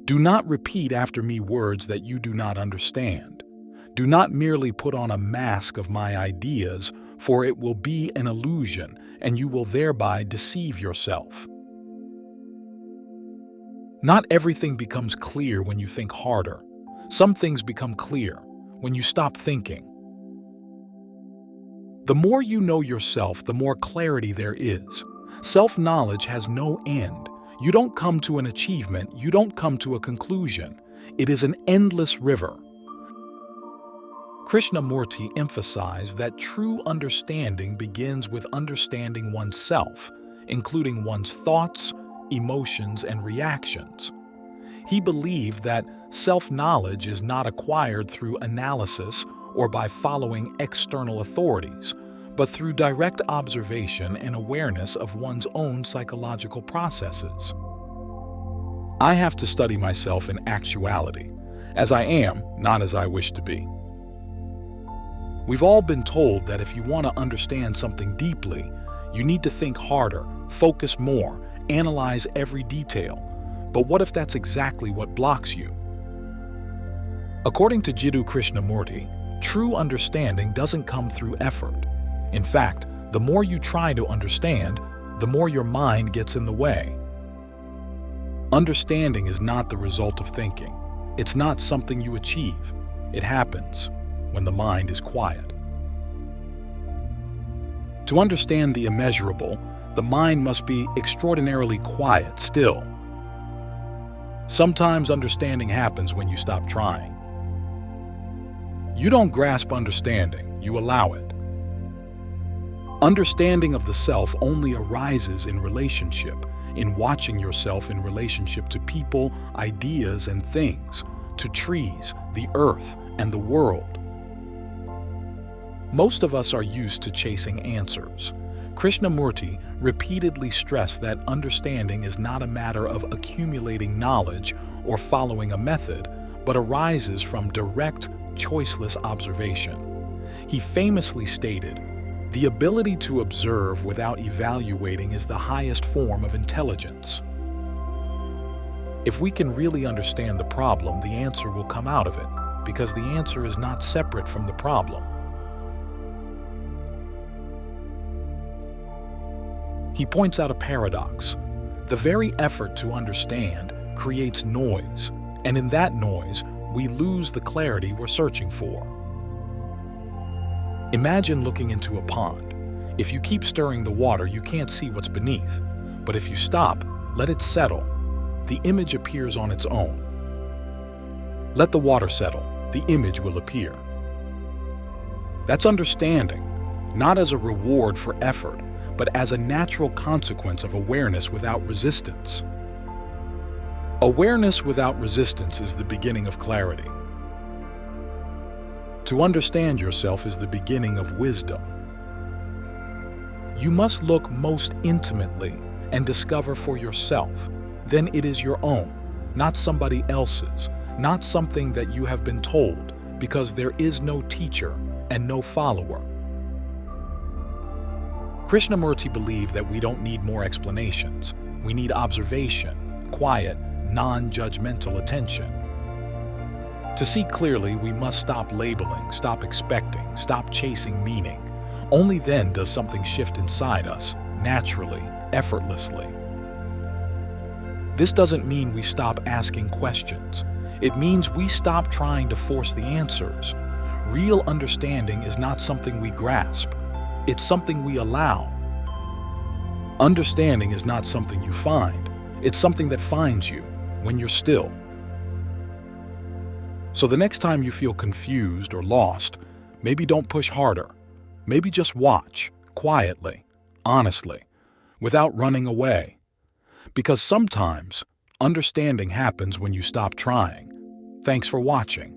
Do not repeat after me words that you do not understand. Do not merely put on a mask of my ideas, for it will be an illusion, and you will thereby deceive yourself. Not everything becomes clear when you think harder. Some things become clear when you stop thinking. The more you know yourself, the more clarity there is. Self-knowledge has no end. You don't come to an achievement, you don't come to a conclusion. It is an endless river. Krishnamurti emphasized that true understanding begins with understanding oneself, including one's thoughts, emotions, and reactions. He believed that self-knowledge is not acquired through analysis or by following external authorities, but through direct observation and awareness of one's own psychological processes. I have to study myself in actuality, as I am, not as I wish to be. We've all been told that if you want to understand something deeply, you need to think harder, focus more, analyze every detail. But what if that's exactly what blocks you? According to Jiddu Krishnamurti, true understanding doesn't come through effort. In fact, the more you try to understand, the more your mind gets in the way. Understanding is not the result of thinking. It's not something you achieve. It happens when the mind is quiet. To understand the immeasurable, the mind must be extraordinarily quiet still. Sometimes understanding happens when you stop trying. You don't grasp understanding, you allow it. Understanding of the self only arises in relationship, in watching yourself in relationship to people, ideas, and things, to trees, the earth, and the world. Most of us are used to chasing answers. Krishnamurti repeatedly stressed that understanding is not a matter of accumulating knowledge or following a method, but arises from direct, choiceless observation. He famously stated, "The ability to observe without evaluating is the highest form of intelligence." If we can really understand the problem, the answer will come out of it, because the answer is not separate from the problem. He points out a paradox. The very effort to understand creates noise, and in that noise, we lose the clarity we're searching for. Imagine looking into a pond. If you keep stirring the water, you can't see what's beneath. But if you stop, let it settle, the image appears on its own. Let the water settle, the image will appear. That's understanding, not as a reward for effort, but as a natural consequence of awareness without resistance. Awareness without resistance is the beginning of clarity. To understand yourself is the beginning of wisdom. You must look most intimately and discover for yourself. Then it is your own, not somebody else's, not something that you have been told, because there is no teacher and no follower. Krishnamurti believed that we don't need more explanations. We need observation, quiet, non-judgmental attention. To see clearly, we must stop labeling, stop expecting, stop chasing meaning. Only then does something shift inside us, naturally, effortlessly. This doesn't mean we stop asking questions. It means we stop trying to force the answers. Real understanding is not something we grasp. It's something we allow. Understanding is not something you find. It's something that finds you when you're still. So the next time you feel confused or lost, maybe don't push harder. Maybe just watch, quietly, honestly, without running away. Because sometimes understanding happens when you stop trying. Thanks for watching.